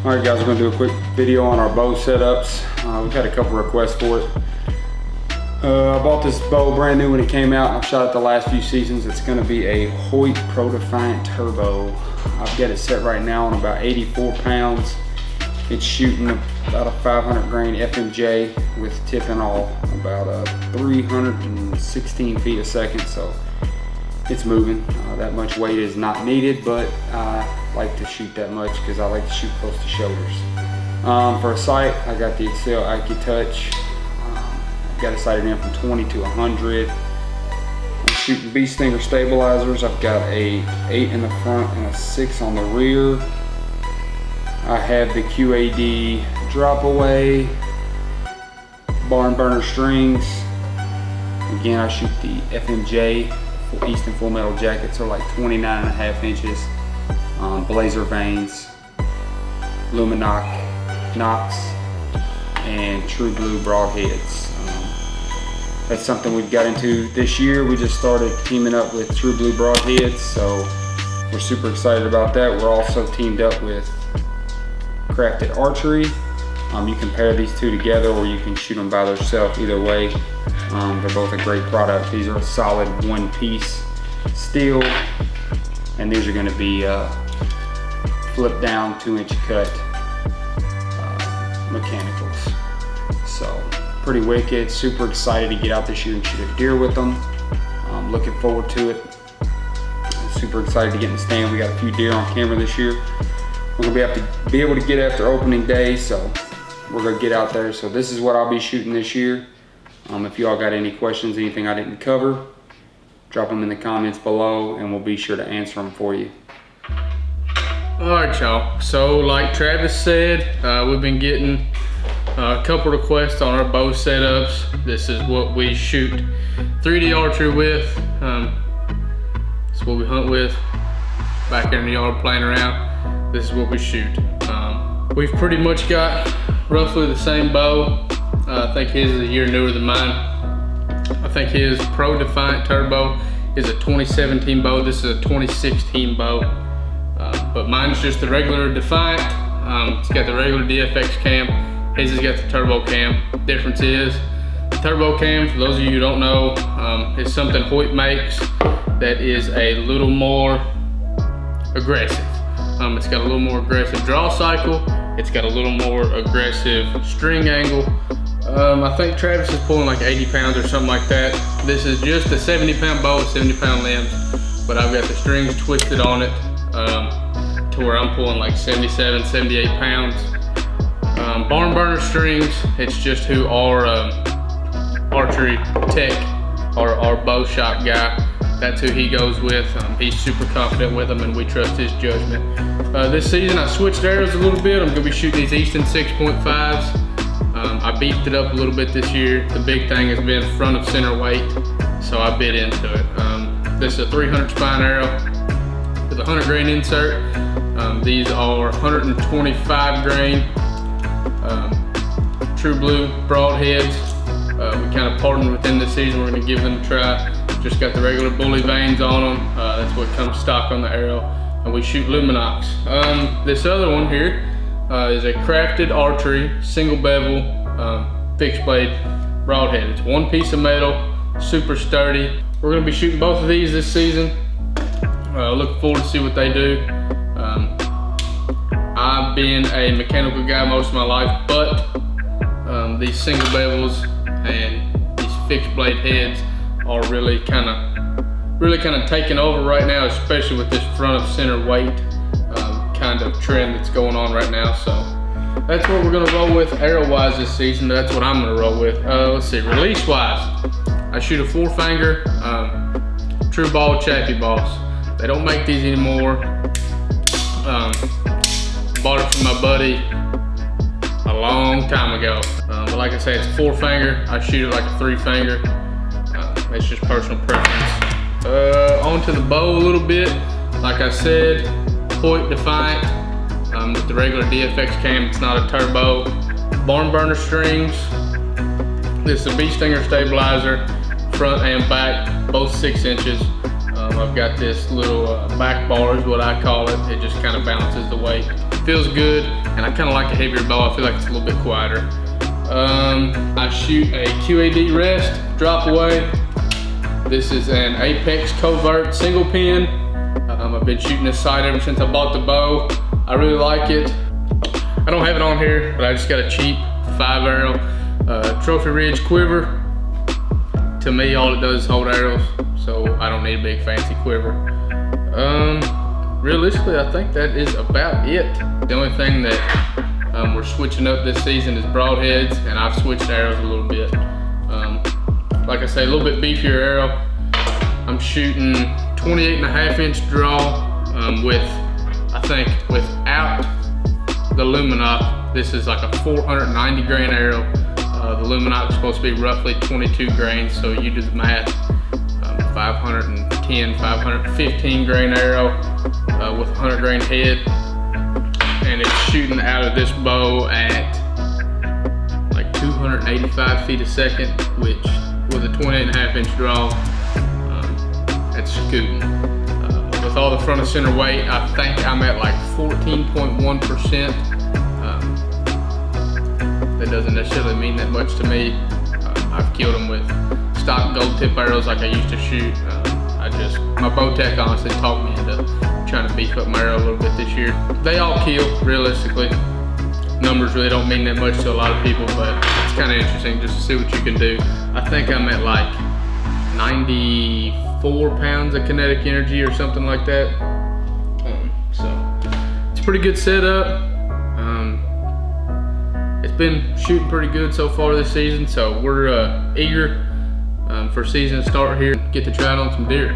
Alright guys, we're going to do a quick video on our bow setups. We've had a couple requests for it. I bought this bow brand new when it came out. I've shot it the last few seasons. It's going to be a Hoyt Pro Defiant Turbo. I've got it set right now on about 84 pounds. It's shooting about a 500 grain FMJ with tip and all, about 316 feet a second. So it's moving. That much weight is not needed, but I like to shoot that much because I like to shoot close to shoulders. For a sight, I got the Excel IQ-Touch. I've got it sighted in from 20 to 100. I'm shooting Bee Stinger stabilizers. I've got a 8 in the front and a 6 on the rear. I have the QAD drop away, barn burner strings. Again, I shoot the FMJ Easton Full Metal Jackets, so like 29.5 inches. Blazer vanes, Luminoc, Knox, and True Blue broadheads. That's something we've got into this year. We just started teaming up with True Blue broadheads, so we're super excited about that. We're also teamed up with Crafted Archery. You can pair these two together or you can shoot them by themselves. Either way, they're both a great product. These are a solid one-piece steel, and these are going to be flip down 2-inch cut mechanicals. So pretty wicked. Super excited to get out this year and shoot a deer with them. Looking forward to it. Super excited to get in the stand. We got a few deer on camera this year. We're gonna be able to get after opening day, so we're gonna get out there. So this is what I'll be shooting this year. If y'all got any questions, anything I didn't cover, drop them in the comments below and we'll be sure to answer them for you. All right, y'all. So like Travis said, we've been getting a couple requests on our bow setups. This is what we shoot 3D archery with. It's what we hunt with back in the yard playing around. This is what we shoot. We've pretty much got roughly the same bow. I think his is a year newer than mine. I think his Pro Defiant Turbo is a 2017 bow. This is a 2016 bow. But mine's just the regular Defiant. It's got the regular DFX cam. His has got the turbo cam. Difference is, the turbo cam, for those of you who don't know, is something Hoyt makes that is a little more aggressive. It's got a little more aggressive draw cycle. It's got a little more aggressive string angle. I think Travis is pulling like 80 pounds or something like that. This is just a 70-pound bow with 70-pound limbs, but I've got the strings twisted on it to where I'm pulling like 77, 78 pounds. Barn burner strings, it's just who our archery tech, our bow shop guy, that's who he goes with. He's super confident with them and we trust his judgment. This season I switched arrows a little bit. I'm gonna be shooting these Easton 6.5s. I beefed it up a little bit this year. The big thing has been front of center weight, so I bit into it. This is a 300 spine arrow with a 100 grain insert. These are 125 grain True Blue broadheads. We kind of partnered with them this season. We're gonna give them a try. Just got the regular bully vanes on them. That's what comes stock on the arrow. And we shoot Luminox. This other one here is a Crafted Archery single bevel fixed blade broadhead. It's one piece of metal, super sturdy. We're gonna be shooting both of these this season. Looking forward to see what they do. I've been a mechanical guy most of my life, but these single bevels and these fixed blade heads are really kind of taking over right now, especially with this front of center weight kind of trend that's going on right now. So that's what we're gonna roll with arrow wise this season. That's what I'm gonna roll with. Let's see, release wise, I shoot a 4-finger True Ball Chaffee Boss. They don't make these anymore. Bought it from my buddy a long time ago. But like I say, it's a 4-finger. I shoot it like a 3-finger. It's just personal preference. Onto the bow a little bit. Like I said, Hoyt Defiant with the regular DFX cam. It's not a turbo. Barn burner strings. This is a Bee Stinger stabilizer, front and back, both 6 inches. I've got this little back bar is what I call it. It just kind of balances the weight. Feels good. and I kind of like a heavier bow. I feel like it's a little bit quieter. I shoot a QAD rest drop away. This is an Apex Covert single pin. I've been shooting this sight ever since I bought the bow. I really like it. I don't have it on here, but I just got a cheap 5 arrow Trophy Ridge quiver. To me, all it does is hold arrows, so I don't need a big fancy quiver. Realistically, I think that is about it. The only thing that we're switching up this season is broadheads, and I've switched arrows a little bit. Like I say, a little bit beefier arrow. I'm shooting 28.5-inch draw with, I think, without the Luminop, this is like a 490 grain arrow. The Luminop is supposed to be roughly 22 grains, so you do the math. 510, 515 grain arrow with 100 grain head, and it's shooting out of this bow at like 285 feet a second, which with a 28.5-inch draw, it's scooting. With all the front and center weight, I think I'm at like 14.1%. That doesn't necessarily mean that much to me. I've killed them with stock gold tip arrows like I used to shoot. My bow tech honestly talked me into trying to beef up my arrow a little bit this year. They all kill, realistically. Numbers really don't mean that much to a lot of people, but it's kind of interesting just to see what you can do. I think I'm at like 94 pounds of kinetic energy or something like that. So it's a pretty good setup. It's been shooting pretty good so far this season, so we're eager for season to start here. Get to try it on some deer.